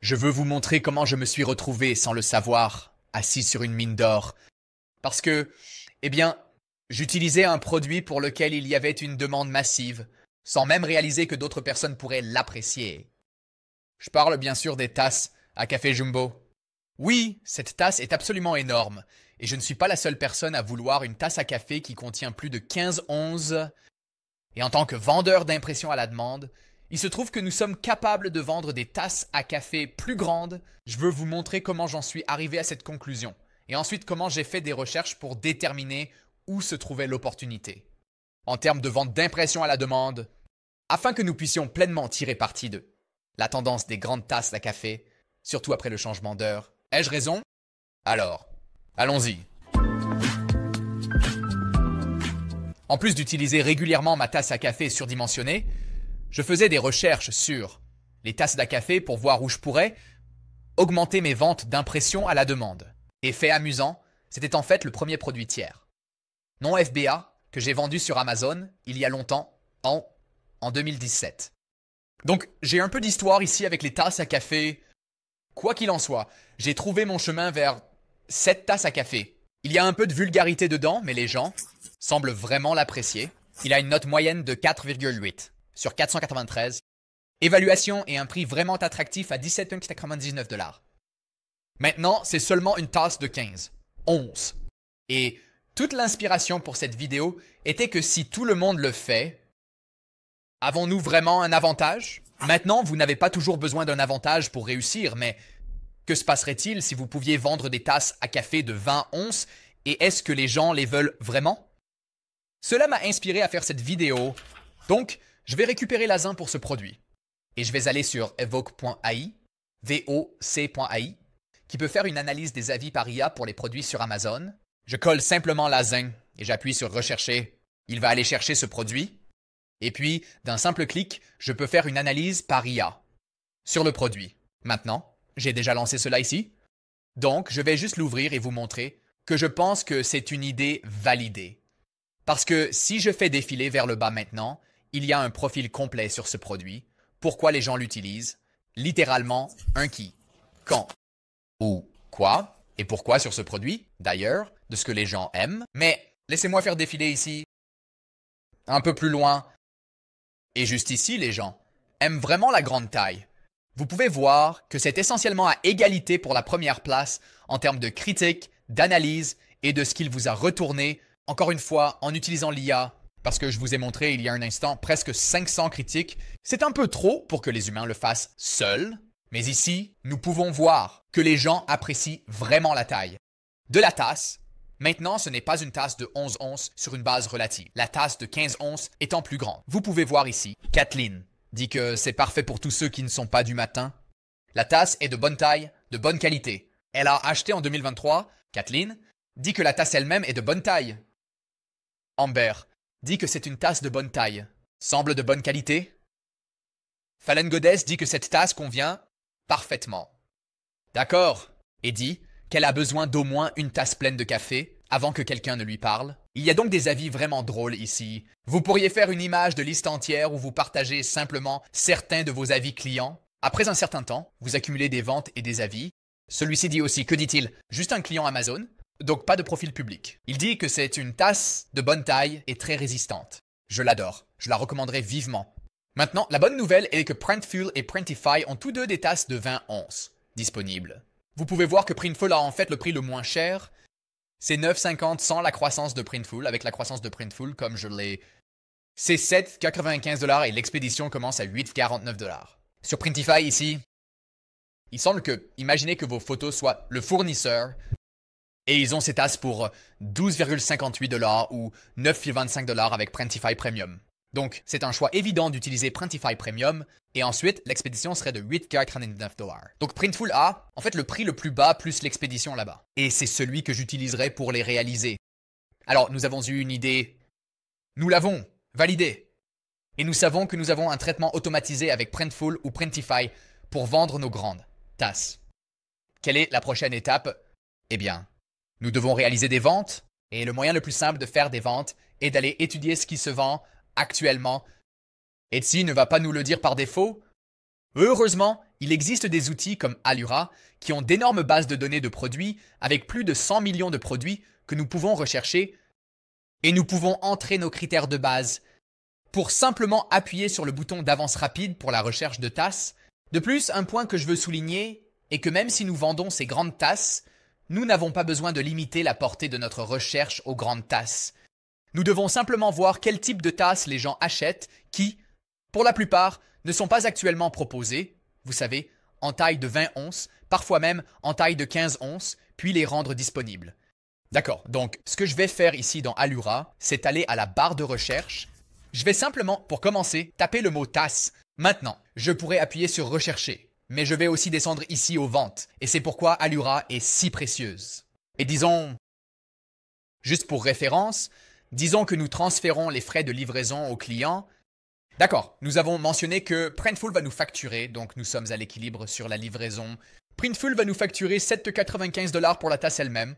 Je veux vous montrer comment je me suis retrouvé, sans le savoir, assis sur une mine d'or. Parce que, eh bien, j'utilisais un produit pour lequel il y avait une demande massive, sans même réaliser que d'autres personnes pourraient l'apprécier. Je parle bien sûr des tasses à café Jumbo. Oui, cette tasse est absolument énorme, et je ne suis pas la seule personne à vouloir une tasse à café qui contient plus de 15 onces. Et en tant que vendeur d'impression à la demande, il se trouve que nous sommes capables de vendre des tasses à café plus grandes. Je veux vous montrer comment j'en suis arrivé à cette conclusion, et ensuite comment j'ai fait des recherches pour déterminer où se trouvait l'opportunité. En termes de vente d'impression à la demande, afin que nous puissions pleinement tirer parti de la tendance des grandes tasses à café, surtout après le changement d'heure. Ai-je raison? Alors, allons-y. En plus d'utiliser régulièrement ma tasse à café surdimensionnée, je faisais des recherches sur les tasses à café pour voir où je pourrais augmenter mes ventes d'impression à la demande. Et fait amusant, c'était en fait le premier produit tiers, non FBA, que j'ai vendu sur Amazon il y a longtemps, en 2017. Donc j'ai un peu d'histoire ici avec les tasses à café. Quoi qu'il en soit, j'ai trouvé mon chemin vers cette tasse à café. Il y a un peu de vulgarité dedans, mais les gens semblent vraiment l'apprécier. Il a une note moyenne de 4,8 sur 493. Évaluation et un prix vraiment attractif à 17,99 $. Maintenant, c'est seulement une tasse de 15 onces. Et toute l'inspiration pour cette vidéo était que si tout le monde le fait, avons-nous vraiment un avantage? Maintenant, vous n'avez pas toujours besoin d'un avantage pour réussir, mais que se passerait-il si vous pouviez vendre des tasses à café de 20 onces et est-ce que les gens les veulent vraiment? Cela m'a inspiré à faire cette vidéo, donc je vais récupérer l'ASIN pour ce produit. Et je vais aller sur evoke.ai, VOC.ai, qui peut faire une analyse des avis par IA pour les produits sur Amazon. Je colle simplement l'ASIN et j'appuie sur rechercher. Il va aller chercher ce produit. Et puis, d'un simple clic, je peux faire une analyse par IA sur le produit. Maintenant, j'ai déjà lancé cela ici. Donc, je vais juste l'ouvrir et vous montrer que je pense que c'est une idée validée. Parce que si je fais défiler vers le bas maintenant, il y a un profil complet sur ce produit. Pourquoi les gens l'utilisent? Littéralement, un qui, quand, où, quoi, et pourquoi sur ce produit, d'ailleurs, de ce que les gens aiment. Mais laissez-moi faire défiler ici, un peu plus loin. Et juste ici, les gens aiment vraiment la grande taille. Vous pouvez voir que c'est essentiellement à égalité pour la première place en termes de critique, d'analyse et de ce qu'il vous a retourné, encore une fois, en utilisant l'IA, parce que je vous ai montré il y a un instant presque 500 critiques. C'est un peu trop pour que les humains le fassent seuls, mais ici, nous pouvons voir que les gens apprécient vraiment la taille de la tasse. Maintenant, ce n'est pas une tasse de 11 onces sur une base relative. La tasse de 15 onces étant plus grande. Vous pouvez voir ici, Kathleen dit que c'est parfait pour tous ceux qui ne sont pas du matin. La tasse est de bonne taille, de bonne qualité. Elle a acheté en 2023. Kathleen dit que la tasse elle-même est de bonne taille. Amber dit que c'est une tasse de bonne taille. Semble de bonne qualité. Fallen Goddess dit que cette tasse convient parfaitement. D'accord. Et dit qu'elle a besoin d'au moins une tasse pleine de café avant que quelqu'un ne lui parle. Il y a donc des avis vraiment drôles ici. Vous pourriez faire une image de liste entière où vous partagez simplement certains de vos avis clients. Après un certain temps, vous accumulez des ventes et des avis. Celui-ci dit aussi, que dit-il? Juste un client Amazon, donc pas de profil public. Il dit que c'est une tasse de bonne taille et très résistante. Je l'adore, je la recommanderais vivement. Maintenant, la bonne nouvelle est que Printful et Printify ont tous deux des tasses de 20 onces disponibles. Vous pouvez voir que Printful a en fait le prix le moins cher. C'est 9,50 sans la croissance de Printful. Avec la croissance de Printful, comme je l'ai... C'est 7,95 $ et l'expédition commence à 8,49 $. Sur Printify ici, il semble que, imaginez que vos photos soient le fournisseur et ils ont ces tasses pour 12,58 $ ou 9,25 $ avec Printify Premium. Donc, c'est un choix évident d'utiliser Printify Premium et ensuite, l'expédition serait de 8,99 $. Donc, Printful a, en fait, le prix le plus bas plus l'expédition là-bas. Et c'est celui que j'utiliserai pour les réaliser. Alors, nous avons eu une idée. Nous l'avons validée. Et nous savons que nous avons un traitement automatisé avec Printful ou Printify pour vendre nos grandes tasses. Quelle est la prochaine étape? Eh bien, nous devons réaliser des ventes. Et le moyen le plus simple de faire des ventes est d'aller étudier ce qui se vend actuellement. Etsy ne va pas nous le dire par défaut, Heureusement, il existe des outils comme Allura qui ont d'énormes bases de données de produits avec plus de 100 millions de produits que nous pouvons rechercher et nous pouvons entrer nos critères de base pour simplement appuyer sur le bouton d'avance rapide pour la recherche de tasses. De plus, un point que je veux souligner est que même si nous vendons ces grandes tasses, nous n'avons pas besoin de limiter la portée de notre recherche aux grandes tasses. Nous devons simplement voir quel type de tasses les gens achètent qui, pour la plupart, ne sont pas actuellement proposées, vous savez, en taille de 20 onces, parfois même en taille de 15 onces, puis les rendre disponibles. D'accord, donc ce que je vais faire ici dans Allura, c'est aller à la barre de recherche. Je vais simplement, pour commencer, taper le mot tasse. Maintenant, je pourrais appuyer sur rechercher, mais je vais aussi descendre ici aux ventes, et c'est pourquoi Allura est si précieuse. Et disons, juste pour référence, disons que nous transférons les frais de livraison au client. D'accord, nous avons mentionné que Printful va nous facturer, donc nous sommes à l'équilibre sur la livraison. Printful va nous facturer 7,95 $ pour la tasse elle-même.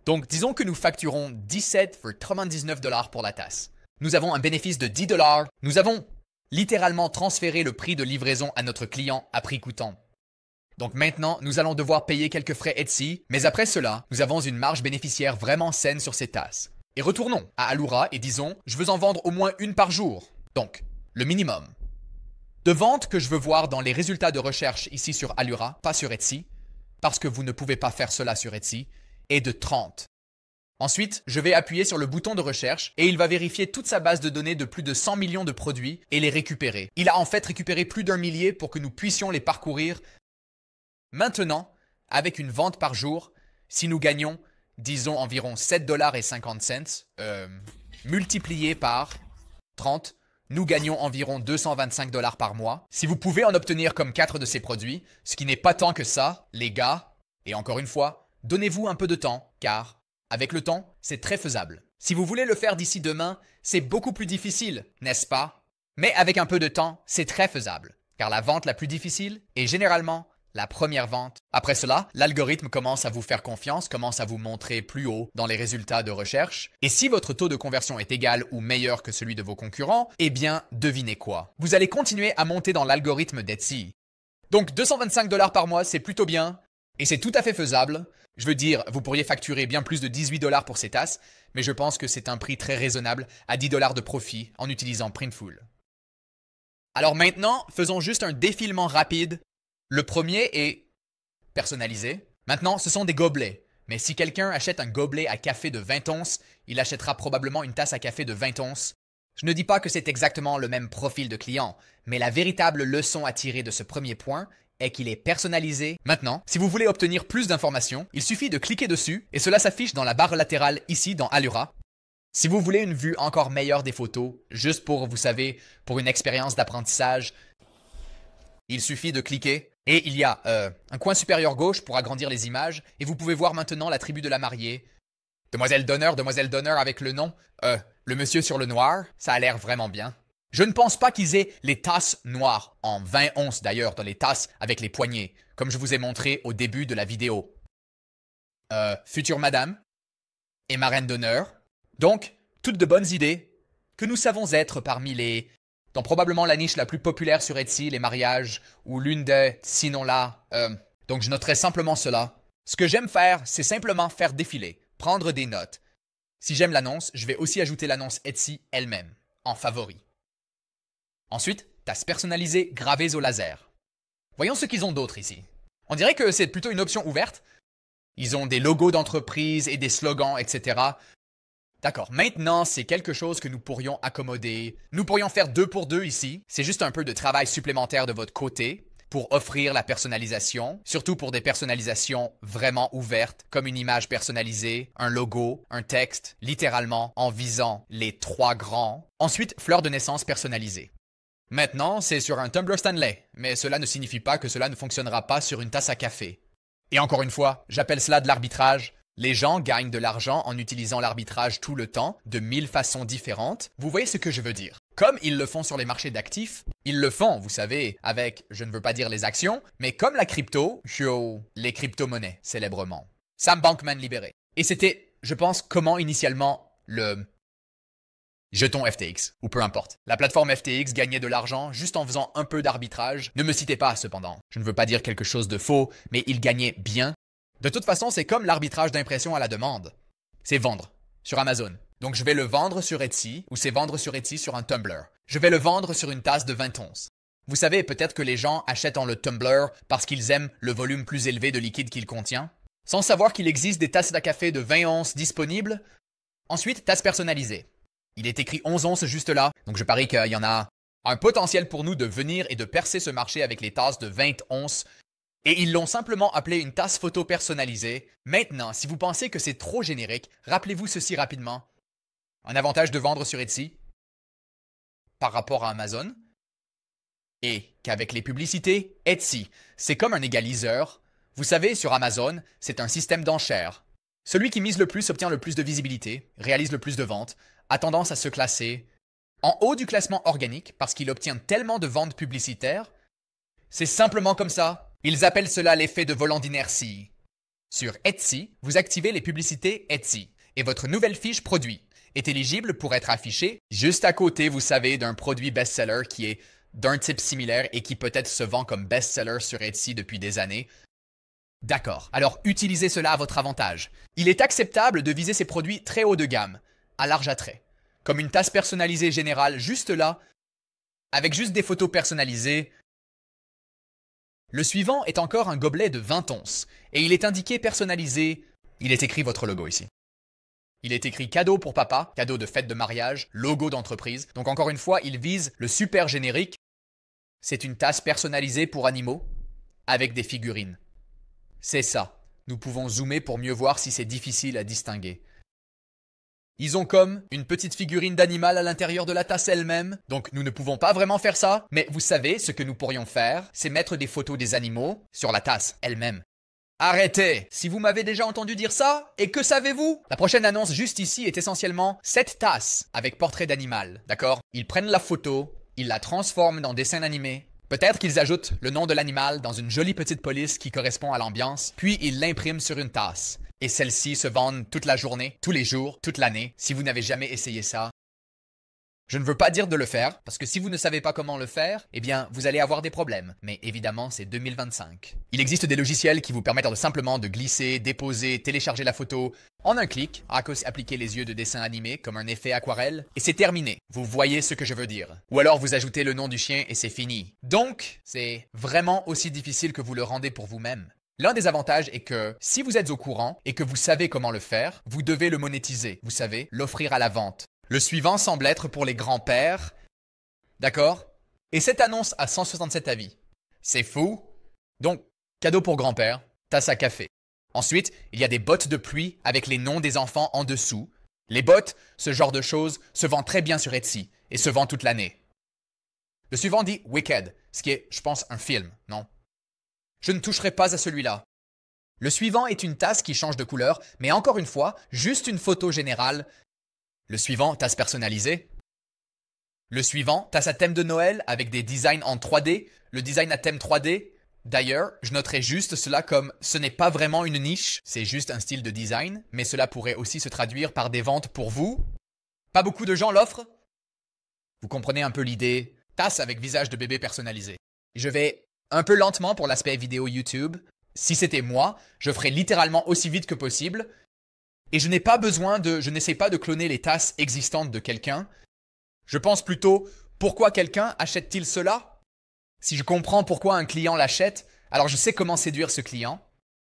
Donc disons que nous facturons 17,99 $ pour la tasse. Nous avons un bénéfice de 10 $. Nous avons littéralement transféré le prix de livraison à notre client à prix coûtant. Donc maintenant, nous allons devoir payer quelques frais Etsy, mais après cela, nous avons une marge bénéficiaire vraiment saine sur ces tasses. Et retournons à Allura et disons, je veux en vendre au moins une par jour. Donc, le minimum de ventes que je veux voir dans les résultats de recherche ici sur Allura, pas sur Etsy, parce que vous ne pouvez pas faire cela sur Etsy, est de 30. Ensuite, je vais appuyer sur le bouton de recherche et il va vérifier toute sa base de données de plus de 100 millions de produits et les récupérer. Il a en fait récupéré plus d'1 millier pour que nous puissions les parcourir. Maintenant, avec une vente par jour, si nous gagnons, disons environ 7,50 $, multiplié par 30, nous gagnons environ 225 $ par mois. Si vous pouvez en obtenir comme 4 de ces produits, ce qui n'est pas tant que ça, les gars, et encore une fois, donnez-vous un peu de temps, car avec le temps, c'est très faisable. Si vous voulez le faire d'ici demain, c'est beaucoup plus difficile, n'est-ce pas? Mais avec un peu de temps, c'est très faisable, car la vente la plus difficile est généralement la première vente. Après cela, l'algorithme commence à vous faire confiance, commence à vous montrer plus haut dans les résultats de recherche. Et si votre taux de conversion est égal ou meilleur que celui de vos concurrents, eh bien, devinez quoi? Vous allez continuer à monter dans l'algorithme d'Etsy. Donc 225 $ par mois, c'est plutôt bien, et c'est tout à fait faisable. Je veux dire, vous pourriez facturer bien plus de 18 $ pour ces tasses, mais je pense que c'est un prix très raisonnable à 10 $ de profit en utilisant Printful. Alors maintenant, faisons juste un défilement rapide. Le premier est personnalisé. Maintenant, ce sont des gobelets. Mais si quelqu'un achète un gobelet à café de 20 onces, il achètera probablement une tasse à café de 20 onces. Je ne dis pas que c'est exactement le même profil de client, mais la véritable leçon à tirer de ce premier point est qu'il est personnalisé. Maintenant, si vous voulez obtenir plus d'informations, il suffit de cliquer dessus et cela s'affiche dans la barre latérale ici dans Allura. Si vous voulez une vue encore meilleure des photos, juste pour, vous savez, pour une expérience d'apprentissage, il suffit de cliquer et il y a un coin supérieur gauche pour agrandir les images et vous pouvez voir maintenant la tribu de la mariée. Demoiselle d'honneur avec le nom, le monsieur sur le noir, ça a l'air vraiment bien. Je ne pense pas qu'ils aient les tasses noires, en 20 onces d'ailleurs, dans les tasses avec les poignées, comme je vous ai montré au début de la vidéo. Future madame et marraine d'honneur. Donc, toutes de bonnes idées que nous savons être parmi les... dans probablement la niche la plus populaire sur Etsy, les mariages, ou l'une des, sinon là. Donc je noterai simplement cela. Ce que j'aime faire, c'est simplement faire défiler, prendre des notes. Si j'aime l'annonce, je vais aussi ajouter l'annonce Etsy elle-même, en favori. Ensuite, tasses personnalisées gravées au laser. Voyons ce qu'ils ont d'autre ici. On dirait que c'est plutôt une option ouverte. Ils ont des logos d'entreprise et des slogans, etc. D'accord, maintenant c'est quelque chose que nous pourrions accommoder. Nous pourrions faire 2 pour 2 ici. C'est juste un peu de travail supplémentaire de votre côté pour offrir la personnalisation, surtout pour des personnalisations vraiment ouvertes, comme une image personnalisée, un logo, un texte, littéralement en visant les 3 grands. Ensuite, fleur de naissance personnalisée. Maintenant, c'est sur un tumbler Stanley, mais cela ne signifie pas que cela ne fonctionnera pas sur une tasse à café. Et encore une fois, j'appelle cela de l'arbitrage. Les gens gagnent de l'argent en utilisant l'arbitrage tout le temps, de 1000 façons différentes. Vous voyez ce que je veux dire? Comme ils le font sur les marchés d'actifs, ils le font, vous savez, avec, je ne veux pas dire les actions, mais comme la crypto, les crypto-monnaies, célèbrement. Sam Bankman libéré. Et c'était, je pense, comment initialement Jetons FTX, ou peu importe. La plateforme FTX gagnait de l'argent juste en faisant un peu d'arbitrage. Ne me citez pas, cependant. Je ne veux pas dire quelque chose de faux, mais il gagnait bien. De toute façon, c'est comme l'arbitrage d'impression à la demande. C'est vendre, sur Amazon. Donc je vais le vendre sur Etsy, ou c'est vendre sur Etsy sur un Tumblr. Je vais le vendre sur une tasse de 20 onces. Vous savez, peut-être que les gens achètent en le Tumblr parce qu'ils aiment le volume plus élevé de liquide qu'il contient, sans savoir qu'il existe des tasses à café de 20 onces disponibles. Ensuite, tasses personnalisées. Il est écrit 11 onces juste là, donc je parie qu'il y en a un potentiel pour nous de venir et de percer ce marché avec les tasses de 20 onces. Et ils l'ont simplement appelé une tasse photo personnalisée. Maintenant, si vous pensez que c'est trop générique, rappelez-vous ceci rapidement. Un avantage de vendre sur Etsy par rapport à Amazon est qu'avec les publicités, Etsy, c'est comme un égaliseur. Vous savez, sur Amazon, c'est un système d'enchères. Celui qui mise le plus obtient le plus de visibilité, réalise le plus de ventes, a tendance à se classer en haut du classement organique parce qu'il obtient tellement de ventes publicitaires. C'est simplement comme ça. Ils appellent cela l'effet de volant d'inertie. Sur Etsy, vous activez les publicités Etsy et votre nouvelle fiche produit est éligible pour être affichée juste à côté, vous savez, d'un produit best-seller qui est d'un type similaire et qui peut-être se vend comme best-seller sur Etsy depuis des années. D'accord, alors utilisez cela à votre avantage. Il est acceptable de viser ces produits très haut de gamme, à large attrait, comme une tasse personnalisée générale juste là, avec juste des photos personnalisées. Le suivant est encore un gobelet de 20 onces, et il est indiqué personnalisé. Il est écrit votre logo ici. Il est écrit cadeau pour papa, cadeau de fête de mariage, logo d'entreprise. Donc encore une fois, il vise le super générique. C'est une tasse personnalisée pour animaux, avec des figurines. C'est ça. Nous pouvons zoomer pour mieux voir si c'est difficile à distinguer. Ils ont comme une petite figurine d'animal à l'intérieur de la tasse elle-même, donc nous ne pouvons pas vraiment faire ça, mais vous savez, ce que nous pourrions faire, c'est mettre des photos des animaux sur la tasse elle-même. Arrêtez! Si vous m'avez déjà entendu dire ça, et que savez-vous? La prochaine annonce juste ici est essentiellement cette tasse avec portrait d'animal, d'accord? Ils prennent la photo, ils la transforment en dessin animé. Peut-être qu'ils ajoutent le nom de l'animal dans une jolie petite police qui correspond à l'ambiance, puis ils l'impriment sur une tasse. Et celles-ci se vendent toute la journée, tous les jours, toute l'année. Si vous n'avez jamais essayé ça, je ne veux pas dire de le faire, parce que si vous ne savez pas comment le faire, eh bien, vous allez avoir des problèmes. Mais évidemment, c'est 2025. Il existe des logiciels qui vous permettent simplement de glisser, déposer, télécharger la photo en un clic, appliquer les yeux de dessin animé comme un effet aquarelle, et c'est terminé. Vous voyez ce que je veux dire. Ou alors vous ajoutez le nom du chien et c'est fini. Donc, c'est vraiment aussi difficile que vous le rendez pour vous-même. L'un des avantages est que si vous êtes au courant et que vous savez comment le faire, vous devez le monétiser, vous savez, l'offrir à la vente. Le suivant semble être pour les grands-pères. D'accord? Et cette annonce a 167 avis. C'est fou. Donc, cadeau pour grand-père, tasse à café. Ensuite, il y a des bottes de pluie avec les noms des enfants en dessous. Les bottes, ce genre de choses, se vendent très bien sur Etsy et se vendent toute l'année. Le suivant dit Wicked, ce qui est, je pense, un film, non? Je ne toucherai pas à celui-là. Le suivant est une tasse qui change de couleur, mais encore une fois, juste une photo générale. Le suivant, tasse personnalisée. Le suivant, tasse à thème de Noël avec des designs en 3D. Le design à thème 3D. D'ailleurs, je noterai juste cela comme ce n'est pas vraiment une niche, c'est juste un style de design, mais cela pourrait aussi se traduire par des ventes pour vous. Pas beaucoup de gens l'offrent. Vous comprenez un peu l'idée. Tasse avec visage de bébé personnalisé. Je vais un peu lentement pour l'aspect vidéo YouTube. Si c'était moi, je ferais littéralement aussi vite que possible. Et je n'essaie pas de cloner les tasses existantes de quelqu'un. Je pense plutôt, pourquoi quelqu'un achète-t-il cela? Si je comprends pourquoi un client l'achète, alors je sais comment séduire ce client.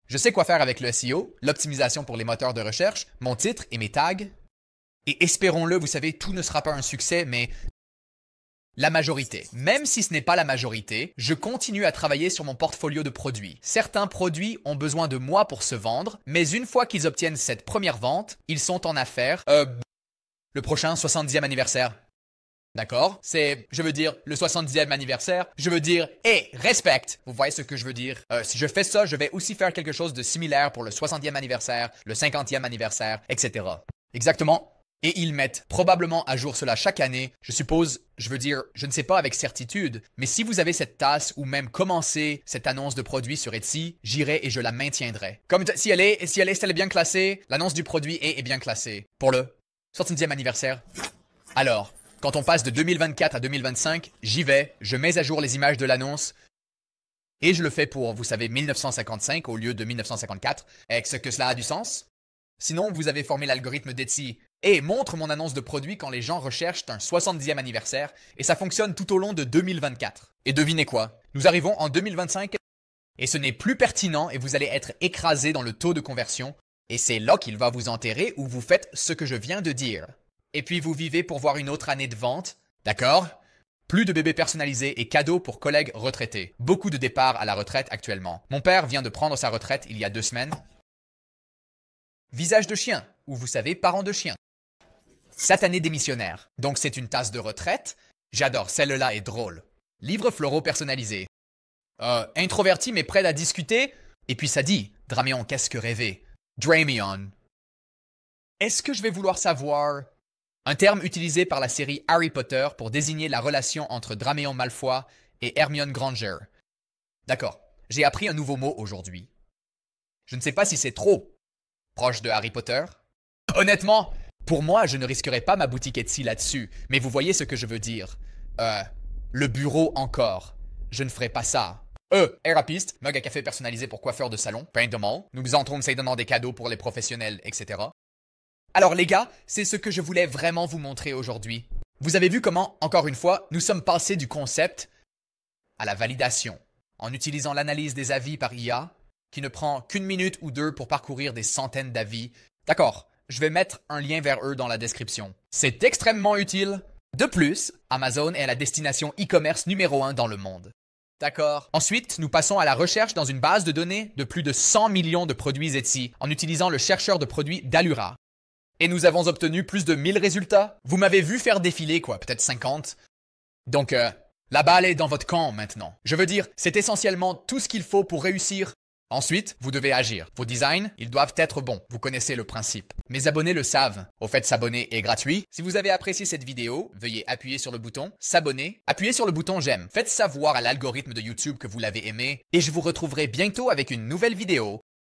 Je sais quoi faire avec le SEO, l'optimisation pour les moteurs de recherche, mon titre et mes tags. Et espérons-le, vous savez, tout ne sera pas un succès, mais la majorité. Même si ce n'est pas la majorité, je continue à travailler sur mon portfolio de produits. Certains produits ont besoin de moi pour se vendre, mais une fois qu'ils obtiennent cette première vente, ils sont en affaires. Le prochain 70e anniversaire. D'accord? Je veux dire, le 70e anniversaire, je veux dire, respect! Vous voyez ce que je veux dire? Si je fais ça, je vais aussi faire quelque chose de similaire pour le 60e anniversaire, le 50e anniversaire, etc. Exactement. Et ils mettent probablement à jour cela chaque année. Je suppose, je ne sais pas avec certitude, mais si vous avez cette tasse ou même commencé cette annonce de produit sur Etsy, j'irai et je la maintiendrai. Comme si elle est bien classée, l'annonce du produit est bien classée. Pour le 70e anniversaire. Alors, quand on passe de 2024 à 2025, j'y vais, je mets à jour les images de l'annonce, et je le fais pour, vous savez, 1955 au lieu de 1954. Est-ce que cela a du sens? Sinon, vous avez formé l'algorithme d'Etsy et montre mon annonce de produit quand les gens recherchent un 70e anniversaire, et ça fonctionne tout au long de 2024. Et devinez quoi? Nous arrivons en 2025 et ce n'est plus pertinent et vous allez être écrasé dans le taux de conversion, et c'est là qu'il va vous enterrer ou vous faites ce que je viens de dire. Et puis vous vivez pour voir une autre année de vente, d'accord? Plus de bébés personnalisés et cadeaux pour collègues retraités. Beaucoup de départs à la retraite actuellement. Mon père vient de prendre sa retraite il y a 2 semaines. Visage de chien, ou vous savez, parents de chien. Satané démissionnaire. Donc c'est une tasse de retraite. J'adore, celle-là est drôle. Livres floraux personnalisés. Introverti mais prêt à discuter. Et puis ça dit, Draméon, qu'est-ce que rêver? Dramion. Est-ce que je vais vouloir savoir? Un terme utilisé par la série Harry Potter pour désigner la relation entre Draméon Malfoy et Hermione Granger. D'accord, j'ai appris un nouveau mot aujourd'hui. Je ne sais pas si c'est trop proche de Harry Potter. Honnêtement, pour moi, je ne risquerais pas ma boutique Etsy là-dessus, mais vous voyez ce que je veux dire. Le bureau encore. Je ne ferai pas ça. Airapiste, mug à café personnalisé pour coiffeur de salon, pain de mall. Nous entrons donnant des cadeaux pour les professionnels, etc. Alors les gars, c'est ce que je voulais vraiment vous montrer aujourd'hui. Vous avez vu comment, encore une fois, nous sommes passés du concept à la validation, en utilisant l'analyse des avis par IA, qui ne prend qu'une minute ou deux pour parcourir des centaines d'avis. D'accord, je vais mettre un lien vers eux dans la description. C'est extrêmement utile. De plus, Amazon est la destination e-commerce numéro 1 dans le monde. D'accord. Ensuite, nous passons à la recherche dans une base de données de plus de 100 millions de produits Etsy en utilisant le chercheur de produits d'Allura. Et nous avons obtenu plus de 1000 résultats. Vous m'avez vu faire défiler, quoi, peut-être 50. Donc, la balle est dans votre camp maintenant. Je veux dire, c'est essentiellement tout ce qu'il faut pour réussir. Ensuite, vous devez agir. Vos designs, ils doivent être bons. Vous connaissez le principe. Mes abonnés le savent. Au fait, s'abonner est gratuit. Si vous avez apprécié cette vidéo, veuillez appuyer sur le bouton s'abonner. Appuyez sur le bouton j'aime. Faites savoir à l'algorithme de YouTube que vous l'avez aimé. Et je vous retrouverai bientôt avec une nouvelle vidéo.